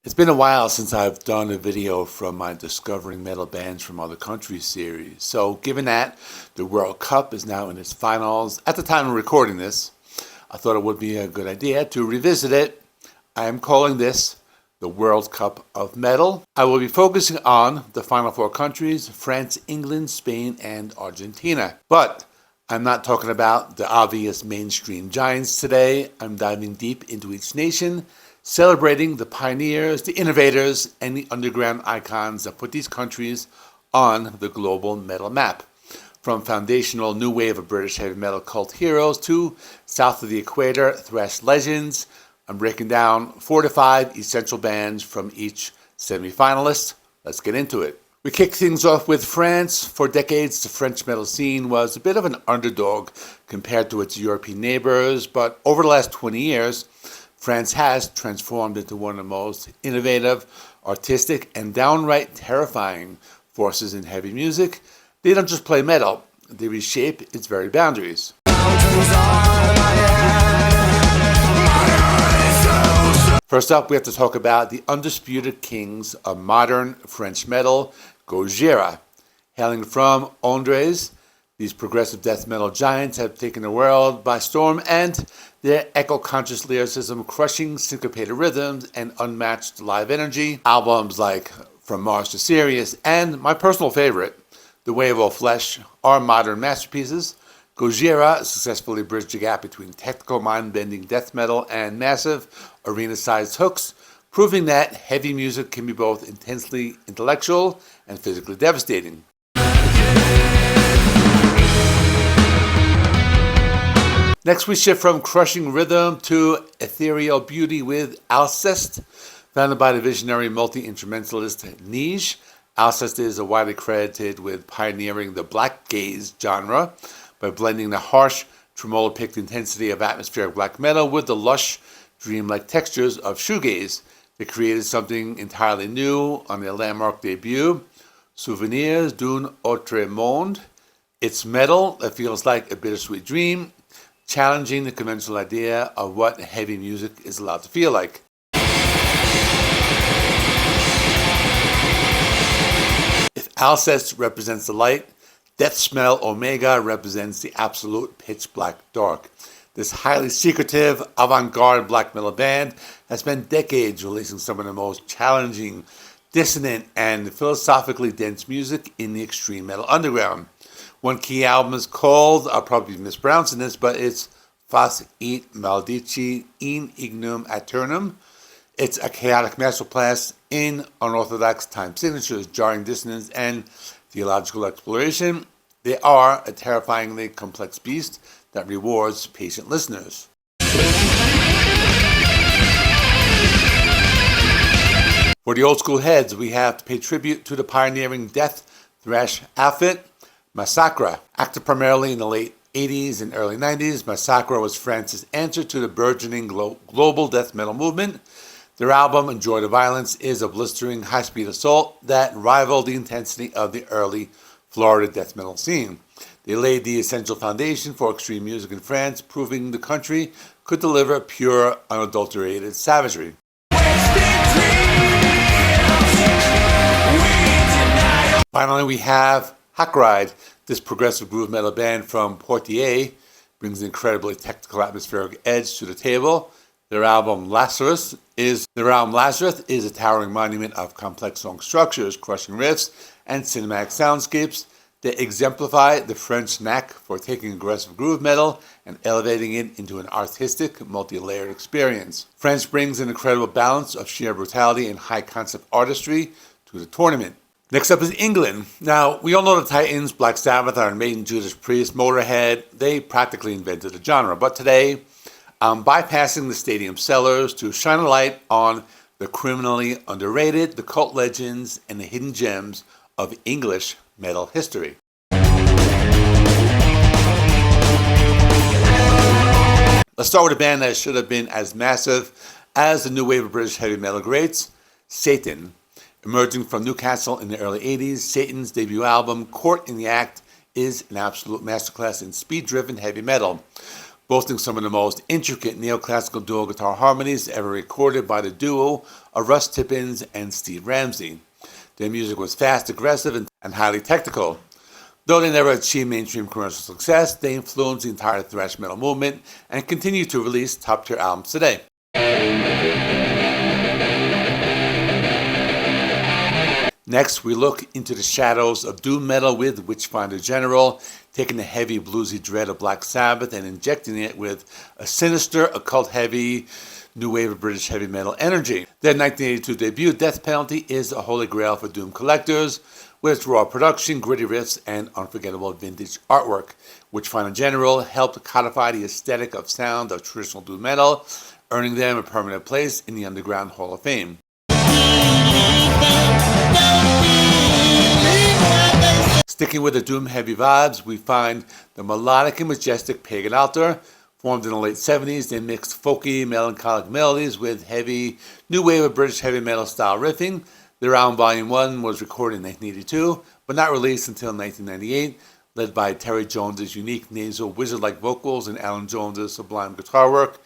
It's been a while since I've done a video from my Discovering Metal Bands from Other Countries series. So given that the World Cup is now in its finals, at the time of recording this, I thought it would be a good idea to revisit it. I am calling this the World Cup of Metal. I will be focusing on the final four countries: France, England, Spain, and Argentina. But I'm not talking about the obvious mainstream giants today. I'm diving deep into each nation, celebrating the pioneers, the innovators, and the underground icons that put these countries on the global metal map. From foundational new wave of British heavy metal cult heroes to south of the equator thrash legends, I'm breaking down 4 to 5 essential bands from each semi-finalist. Let's get into it. We kick things off with France. For decades, the French metal scene was a bit of an underdog compared to its European neighbors, but over the last 20 years, France has transformed into one of the most innovative, artistic, and downright terrifying forces in heavy music. They don't just play metal, they reshape its very boundaries. First up, we have to talk about the undisputed kings of modern French metal, Gojira. Hailing from Andres, these progressive death metal giants have taken the world by storm, and their echo-conscious lyricism, crushing syncopated rhythms, and unmatched live energy. Albums like From Mars to Sirius and my personal favorite, The Way of All Flesh, are modern masterpieces. Gojira successfully bridged the gap between technical, mind-bending death metal and massive, arena-sized hooks, proving that heavy music can be both intensely intellectual and physically devastating. Next, we shift from crushing rhythm to ethereal beauty with Alcest. Founded by the visionary multi-instrumentalist Nige, Alcest is widely credited with pioneering the black gaze genre by blending the harsh, tremolo-picked intensity of atmospheric black metal with the lush, dreamlike textures of shoegaze. They created something entirely new on their landmark debut, Souvenirs d'un autre monde. It's metal that feels like a bittersweet dream, challenging the conventional idea of what heavy music is allowed to feel like. If Alcest represents the light, Deathspell Omega represents the absolute pitch black dark. This highly secretive, avant-garde black metal band has spent decades releasing some of the most challenging, dissonant, and philosophically dense music in the extreme metal underground. One key album is called, I'll probably be mispronouncing this, but it's Fas et Maldici in Ignum Aeternum. It's a chaotic masterclass in unorthodox time signatures, jarring dissonance, and theological exploration. They are a terrifyingly complex beast that rewards patient listeners. For the old school heads, we have to pay tribute to the pioneering death thrash outfit, Massacra. Active primarily in the late 80s and early 90s, Massacra was France's answer to the burgeoning global death metal movement. Their album, Enjoy the Violence, is a blistering high-speed assault that rivaled the intensity of the early Florida death metal scene. They laid the essential foundation for extreme music in France, proving the country could deliver pure, unadulterated savagery. Finally, we have Hacride. This progressive groove metal band from Poitiers brings an incredibly technical atmospheric edge to the table. Their album Lazarus is a towering monument of complex song structures, crushing riffs, and cinematic soundscapes that exemplify the French knack for taking aggressive groove metal and elevating it into an artistic, multi-layered experience. France brings an incredible balance of sheer brutality and high-concept artistry to the tournament. Next up is England. Now, we all know the Titans, Black Sabbath, Iron Maiden, Judas Priest, Motorhead. They practically invented the genre. But today, I'm bypassing the stadium cellars to shine a light on the criminally underrated, the cult legends, and the hidden gems of English metal history. Let's start with a band that should have been as massive as the new wave of British heavy metal greats, Satan. Emerging from Newcastle in the early 80s, Satan's debut album, Court in the Act, is an absolute masterclass in speed-driven heavy metal. boasting some of the most intricate neoclassical dual guitar harmonies ever recorded by the duo of Russ Tippins and Steve Ramsey. Their music was fast, aggressive, and highly technical. Though they never achieved mainstream commercial success, they influenced the entire thrash metal movement and continue to release top-tier albums today. Next, we look into the shadows of doom metal with Witchfinder General, taking the heavy bluesy dread of Black Sabbath and injecting it with a sinister, occult heavy, new wave of British heavy metal energy. Their 1982 debut, Death Penalty, is a holy grail for doom collectors, with its raw production, gritty riffs, and unforgettable vintage artwork. Witchfinder General helped codify the aesthetic of sound of traditional doom metal, earning them a permanent place in the Underground Hall of Fame. Sticking with the doom-heavy vibes, we find the melodic and majestic Pagan Altar. Formed in the late 70s, they mixed folky, melancholic melodies with heavy, new wave of British heavy metal style riffing. Their album Volume 1 was recorded in 1982, but not released until 1998, led by Terry Jones's unique nasal wizard-like vocals and Alan Jones's sublime guitar work.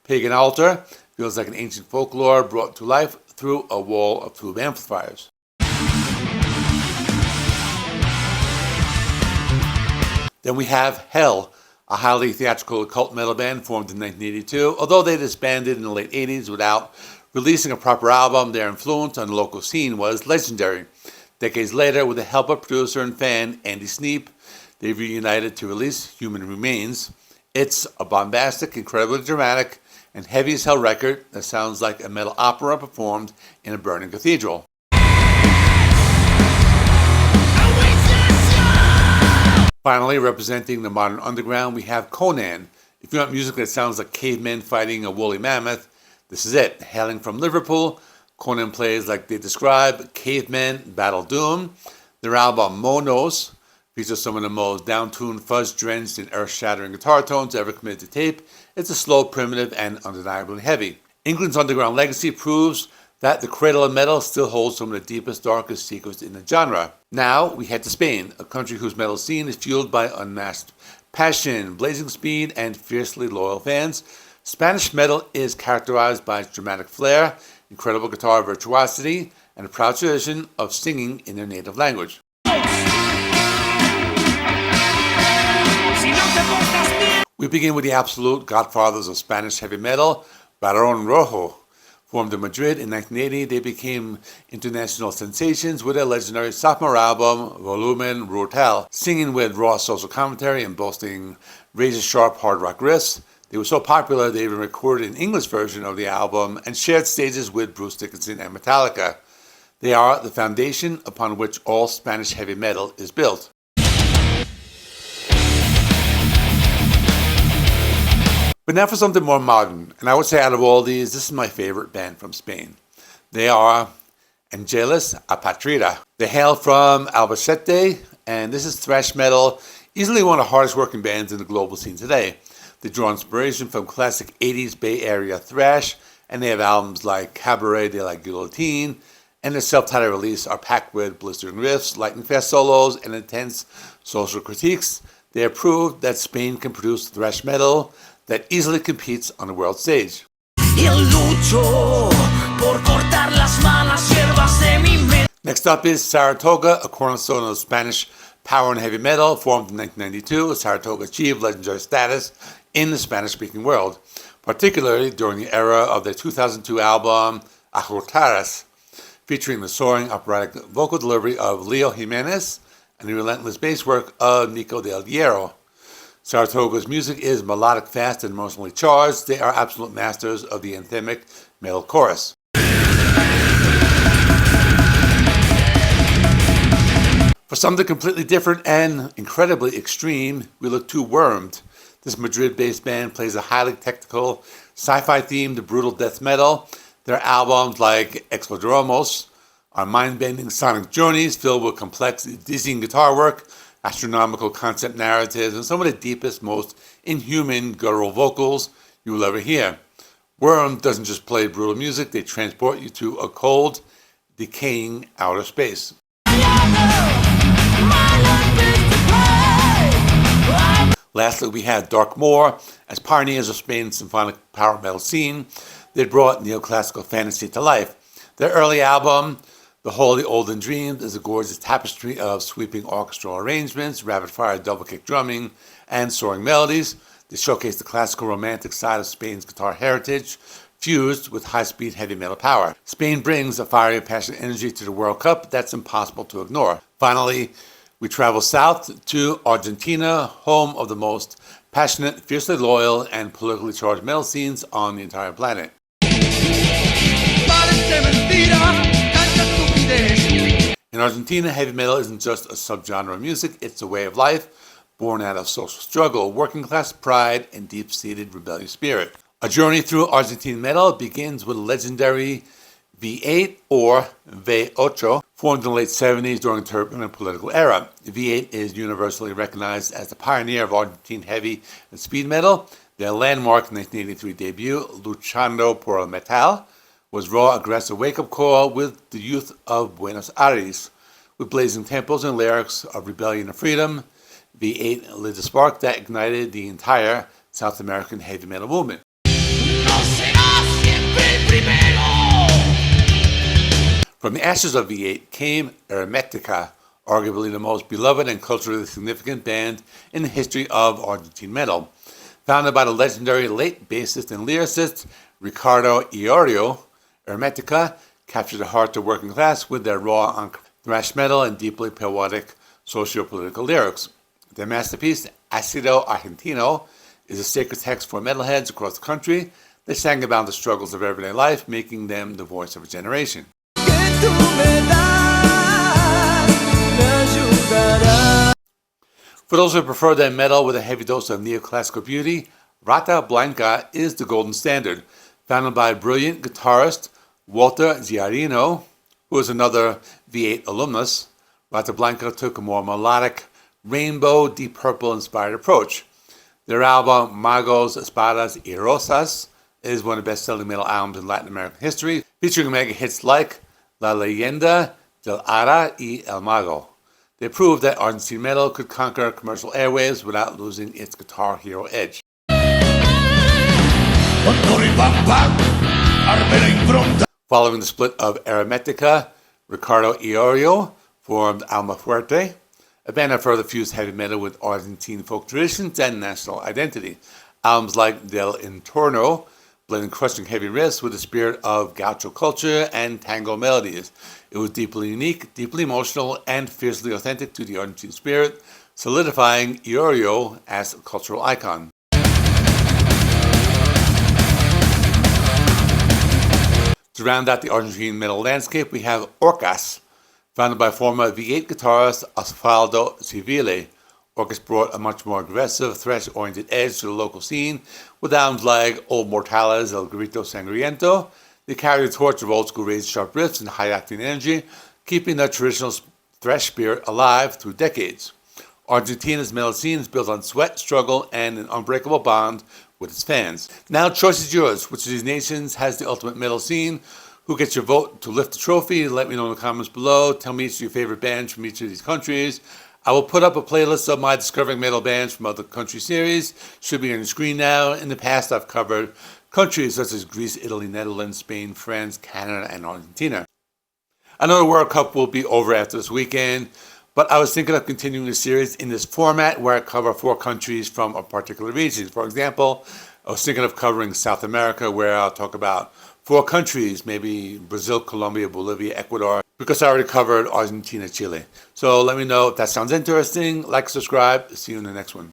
Pagan Altar feels like an ancient folklore brought to life through a wall of tube amplifiers. Then we have Hell, a highly theatrical occult metal band formed in 1982. Although they disbanded in the late 80s without releasing a proper album, their influence on the local scene was legendary. Decades later, with the help of producer and fan Andy Sneap, they reunited to release Human Remains. It's a bombastic, incredibly dramatic, and heavy as hell record that sounds like a metal opera performed in a burning cathedral. Finally, representing the modern underground, we have Conan. If you want music that sounds like cavemen fighting a woolly mammoth, this is it. Hailing from Liverpool, Conan plays like they describe cavemen battle doom. Their album Monos features some of the most down-tuned, fuzz-drenched, and earth-shattering guitar tones ever committed to tape. It's a slow, primitive, and undeniably heavy. England's underground legacy proves that the cradle of metal still holds some of the deepest, darkest secrets in the genre. Now, we head to Spain, a country whose metal scene is fueled by unmatched passion, blazing speed, and fiercely loyal fans. Spanish metal is characterized by its dramatic flair, incredible guitar virtuosity, and a proud tradition of singing in their native language. We begin with the absolute godfathers of Spanish heavy metal, Barón Rojo. Formed in Madrid in 1980, they became international sensations with their legendary sophomore album, Volumen Brutal, singing with raw social commentary and boasting razor-sharp hard rock riffs. They were so popular they even recorded an English version of the album and shared stages with Bruce Dickinson and Metallica. They are the foundation upon which all Spanish heavy metal is built. But now for something more modern, and I would say out of all these, this is my favorite band from Spain. They are Angelus Apatrida. They hail from Almafuerte, and this is thrash metal, easily one of the hardest working bands in the global scene today. They draw inspiration from classic 80s Bay Area thrash, and they have albums like Cabaret de la Guillotine, and their self-titled release are packed with blistering riffs, lightning-fast solos, and intense social critiques. They have proved that Spain can produce thrash metal that easily competes on the world stage. Next up is Saratoga, a cornerstone of Spanish power and heavy metal. Formed in 1992, Saratoga achieved legendary status in the Spanish-speaking world, particularly during the era of their 2002 album, Horcas, featuring the soaring operatic vocal delivery of Leo Jimenez and the relentless bass work of Nico Del Hierro. Saratoga's music is melodic, fast, and emotionally charged. They are absolute masters of the anthemic metal chorus. For something completely different and incredibly extreme, we look to Wormed. This Madrid-based band plays a highly technical, sci-fi themed brutal death metal. Their albums like Explodromos are mind-bending sonic journeys filled with complex, dizzying guitar work, astronomical concept narratives, and some of the deepest, most inhuman guttural vocals you will ever hear. Worm doesn't just play brutal music, they transport you to a cold, decaying outer space. Lastly, we had Dark Moor. As pioneers of Spain's symphonic power metal scene, they brought neoclassical fantasy to life. Their early album, The Holy Olden Dreams, is a gorgeous tapestry of sweeping orchestral arrangements, rapid-fire double-kick drumming, and soaring melodies. They showcase the classical romantic side of Spain's guitar heritage, fused with high-speed heavy metal power. Spain brings a fiery and passionate energy to the World Cup that's impossible to ignore. Finally, we travel south to Argentina, home of the most passionate, fiercely loyal, and politically charged metal scenes on the entire planet. In Argentina, heavy metal isn't just a subgenre of music, it's a way of life, born out of social struggle, working class pride, and deep-seated rebellious spirit. A journey through Argentine metal begins with a legendary V8 or V8, formed in the late 70s during a turbulent political era. V8 is universally recognized as the pioneer of Argentine heavy and speed metal. Their landmark 1983 debut, Luchando por el Metal, was raw, aggressive wake-up call with the youth of Buenos Aires. With blazing tempos and lyrics of rebellion and freedom, V8 lit a spark that ignited the entire South American heavy metal movement. From the ashes of V8 came Hermética, arguably the most beloved and culturally significant band in the history of Argentine metal. Founded by the legendary late bassist and lyricist Ricardo Iorio, Hermética captured the heart of working class with their raw thrash metal and deeply poetic socio-political lyrics. Their masterpiece, Ácido Argentino, is a sacred text for metalheads across the country. They sang about the struggles of everyday life, making them the voice of a generation. For those who prefer their metal with a heavy dose of neoclassical beauty, Rata Blanca is the golden standard. Founded by brilliant guitarist Walter Giardino, who is another V8 alumnus, Rata Blanca took a more melodic, rainbow, deep purple-inspired approach. Their album Magos, Espadas y Rosas is one of the best-selling metal albums in Latin American history, featuring mega hits like La Leyenda del Hada y El Mago. They proved that Argentine metal could conquer commercial airwaves without losing its guitar hero edge. Following the split of Hermética, Ricardo Iorio formed Almafuerte, a band that further fused heavy metal with Argentine folk traditions and national identity. Albums like Del Entorno blending crushing heavy riffs with the spirit of gaucho culture and tango melodies. It was deeply unique, deeply emotional, and fiercely authentic to the Argentine spirit, solidifying Iorio as a cultural icon. To round out the Argentine metal landscape, we have Horcas, founded by former V8 guitarist Osvaldo Civile. Horcas brought a much more aggressive, thrash-oriented edge to the local scene, with albums like Old Mortales, El Grito Sangriento. They carry the torch of old-school razor-sharp riffs and high-octane energy, keeping the traditional thrash spirit alive through decades. Argentina's metal scene is built on sweat, struggle, and an unbreakable bond with its fans. Now, choice is yours. Which of these nations has the ultimate metal scene? Who gets your vote to lift the trophy? Let me know in the comments below. Tell me each of your favorite bands from each of these countries. I will put up a playlist of my Discovering Metal bands from other country series. Should be on the screen now. In the past, I've covered countries such as Greece, Italy, Netherlands, Spain, France, Canada, and Argentina. I know the World Cup will be over after this weekend, but I was thinking of continuing the series in this format where I cover 4 countries from a particular region. For example, I was thinking of covering South America, where I'll talk about 4 countries, maybe Brazil, Colombia, Bolivia, Ecuador, because I already covered Argentina, Chile. So let me know if that sounds interesting. Like, subscribe. See you in the next one.